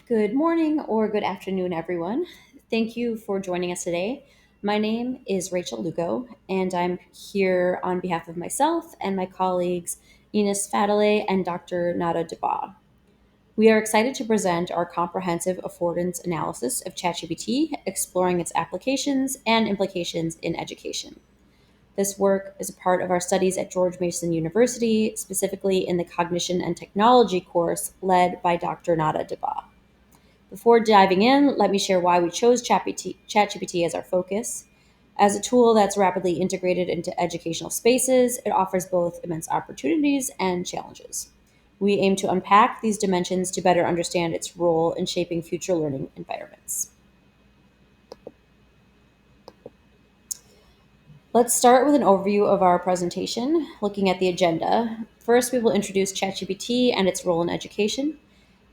Good morning or good afternoon, everyone. Thank you for joining us today. My name is Rachel Lugo, and I'm here on behalf of myself and my colleagues Ines Fadale and Dr. Nada Deba. We are excited to present our comprehensive affordance analysis of ChatGPT, exploring its applications and implications in education. This work is a part of our studies at George Mason University, specifically in the Cognition and Technology course led by Dr. Nada Deba. Before diving in, let me share why we chose ChatGPT as our focus. As a tool that's rapidly integrated into educational spaces, it offers both immense opportunities and challenges. We aim to unpack these dimensions to better understand its role in shaping future learning environments. Let's start with an overview of our presentation, looking at the agenda. First, we will introduce ChatGPT and its role in education.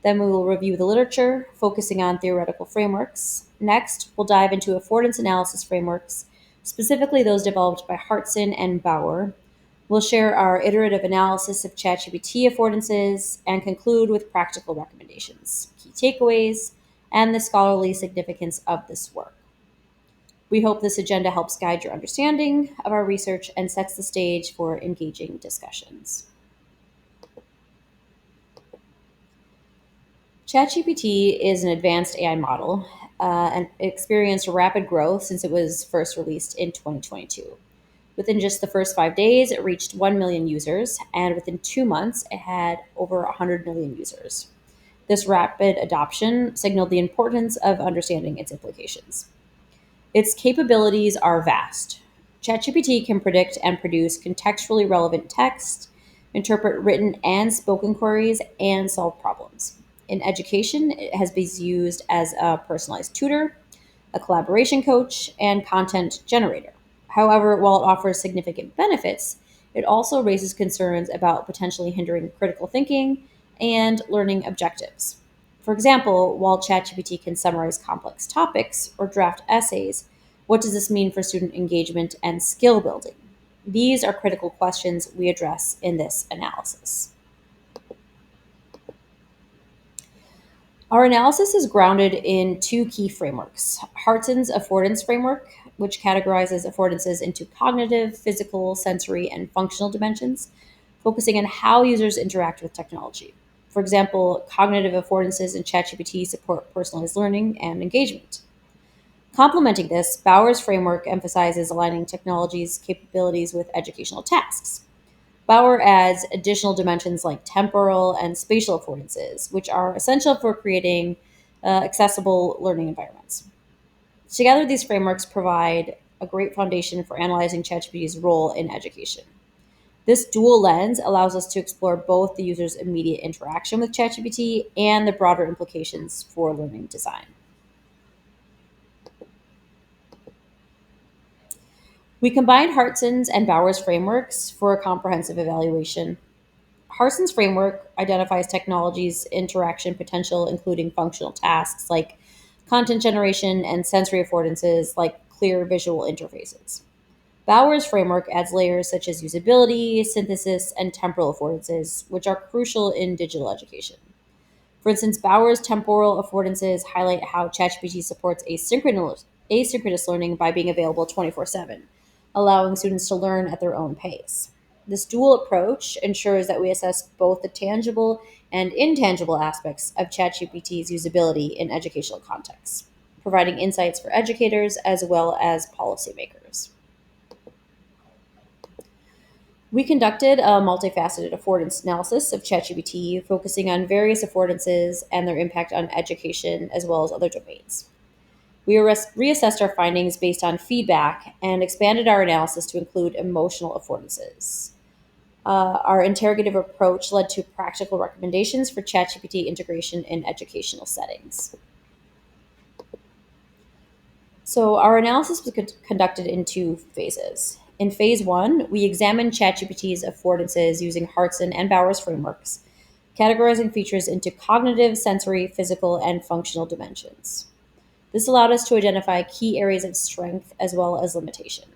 Then we will review the literature, focusing on theoretical frameworks. Next, we'll dive into affordance analysis frameworks, specifically those developed by Hartson and Bauer. We'll share our iterative analysis of ChatGPT affordances and conclude with practical recommendations, key takeaways, and the scholarly significance of this work. We hope this agenda helps guide your understanding of our research and sets the stage for engaging discussions. ChatGPT is an advanced AI model and it experienced rapid growth since it was first released in 2022. Within just the first 5 days, it reached 1 million users, and within 2 months, it had over 100 million users. This rapid adoption signaled the importance of understanding its implications. Its capabilities are vast. ChatGPT can predict and produce contextually relevant text, interpret written and spoken queries, and solve problems. In education, it has been used as a personalized tutor, a collaboration coach, and content generator. However, while it offers significant benefits, it also raises concerns about potentially hindering critical thinking and learning objectives. For example, while ChatGPT can summarize complex topics or draft essays, what does this mean for student engagement and skill building? These are critical questions we address in this analysis. Our analysis is grounded in two key frameworks: Hartson's affordance framework, which categorizes affordances into cognitive, physical, sensory, and functional dimensions, focusing on how users interact with technology. For example, cognitive affordances in ChatGPT support personalized learning and engagement. Complementing this, Bauer's framework emphasizes aligning technology's capabilities with educational tasks. Bauer adds additional dimensions like temporal and spatial affordances, which are essential for creating accessible learning environments. Together, these frameworks provide a great foundation for analyzing ChatGPT's role in education. This dual lens allows us to explore both the user's immediate interaction with ChatGPT and the broader implications for learning design. We combined Hartson's and Bauer's frameworks for a comprehensive evaluation. Harson's framework identifies technology's interaction potential, including functional tasks like content generation and sensory affordances like clear visual interfaces. Bauer's framework adds layers such as usability, synthesis, and temporal affordances, which are crucial in digital education. For instance, Bauer's temporal affordances highlight how ChatGPT supports asynchronous learning by being available 24/7, allowing students to learn at their own pace. This dual approach ensures that we assess both the tangible and intangible aspects of ChatGPT's usability in educational contexts, providing insights for educators as well as policymakers. We conducted a multifaceted affordance analysis of ChatGPT, focusing on various affordances and their impact on education as well as other domains. We reassessed our findings based on feedback and expanded our analysis to include emotional affordances. Our interrogative approach led to practical recommendations for ChatGPT integration in educational settings. So, our analysis was conducted in two phases. In phase one, we examined ChatGPT's affordances using Hartson and Bauer's frameworks, categorizing features into cognitive, sensory, physical, and functional dimensions. This allowed us to identify key areas of strength as well as limitation.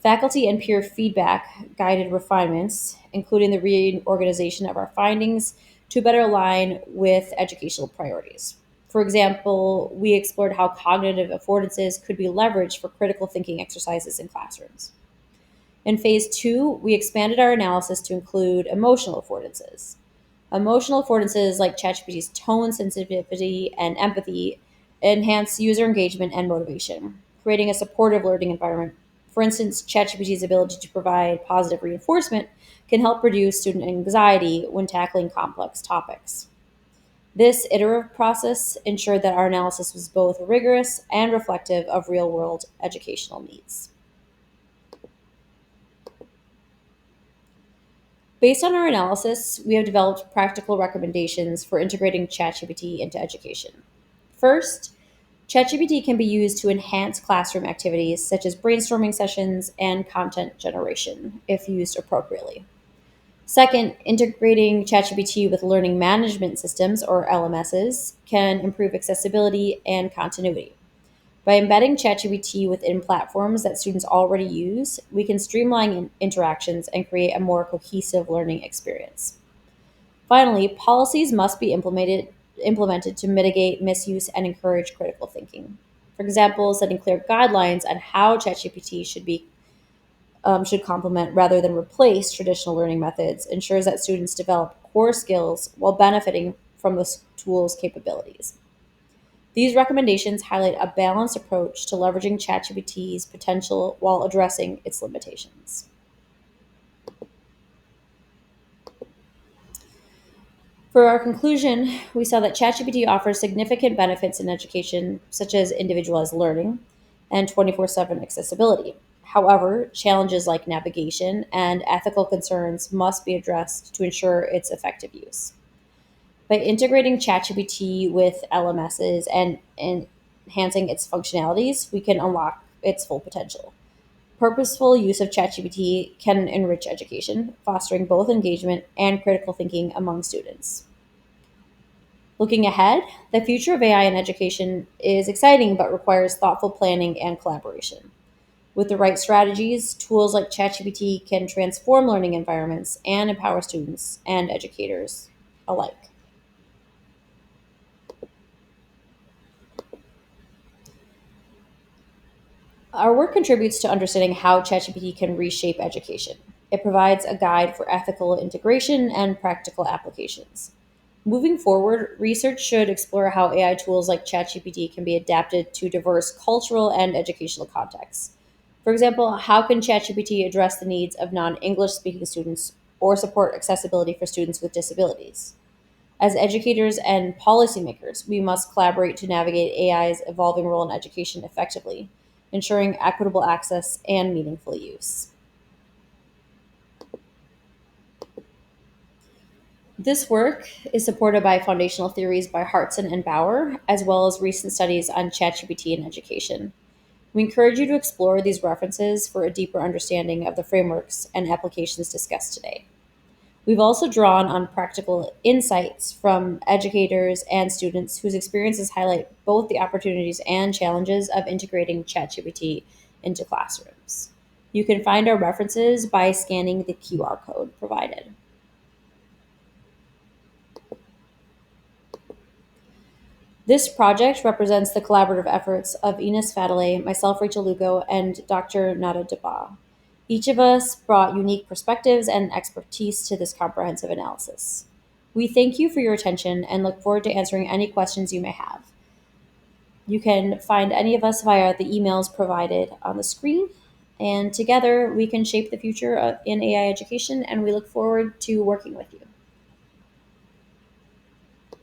Faculty and peer feedback guided refinements, including the reorganization of our findings to better align with educational priorities. For example, we explored how cognitive affordances could be leveraged for critical thinking exercises in classrooms. In phase two, we expanded our analysis to include emotional affordances. Emotional affordances like ChatGPT's tone sensitivity and empathy enhance user engagement and motivation, creating a supportive learning environment. For instance, ChatGPT's ability to provide positive reinforcement can help reduce student anxiety when tackling complex topics. This iterative process ensured that our analysis was both rigorous and reflective of real world educational needs. Based on our analysis, we have developed practical recommendations for integrating ChatGPT into education. First, ChatGPT can be used to enhance classroom activities such as brainstorming sessions and content generation if used appropriately. Second, integrating ChatGPT with learning management systems or LMSs can improve accessibility and continuity. By embedding ChatGPT within platforms that students already use, we can streamline interactions and create a more cohesive learning experience. Finally, policies must be implemented to mitigate misuse and encourage critical thinking. For example, setting clear guidelines on how ChatGPT should complement rather than replace traditional learning methods ensures that students develop core skills while benefiting from the tool's capabilities. These recommendations highlight a balanced approach to leveraging ChatGPT's potential while addressing its limitations. For our conclusion, we saw that ChatGPT offers significant benefits in education, such as individualized learning and 24/7 accessibility. However, challenges like navigation and ethical concerns must be addressed to ensure its effective use. By integrating ChatGPT with LMSs and enhancing its functionalities, we can unlock its full potential. Purposeful use of ChatGPT can enrich education, fostering both engagement and critical thinking among students. Looking ahead, the future of AI in education is exciting but requires thoughtful planning and collaboration. With the right strategies, tools like ChatGPT can transform learning environments and empower students and educators alike. Our work contributes to understanding how ChatGPT can reshape education. It provides a guide for ethical integration and practical applications. Moving forward, research should explore how AI tools like ChatGPT can be adapted to diverse cultural and educational contexts. For example, how can ChatGPT address the needs of non English speaking students or support accessibility for students with disabilities? As educators and policymakers, we must collaborate to navigate AI's evolving role in education effectively, ensuring equitable access and meaningful use. This work is supported by foundational theories by Hartson and Bauer, as well as recent studies on ChatGPT in education. We encourage you to explore these references for a deeper understanding of the frameworks and applications discussed today. We've also drawn on practical insights from educators and students whose experiences highlight both the opportunities and challenges of integrating ChatGPT into classrooms. You can find our references by scanning the QR code provided. This project represents the collaborative efforts of Ines Fadele, myself, Rachel Lugo, and Dr. Nada Deba. Each of us brought unique perspectives and expertise to this comprehensive analysis. We thank you for your attention and look forward to answering any questions you may have. You can find any of us via the emails provided on the screen, and together we can shape the future in AI education, and we look forward to working with you.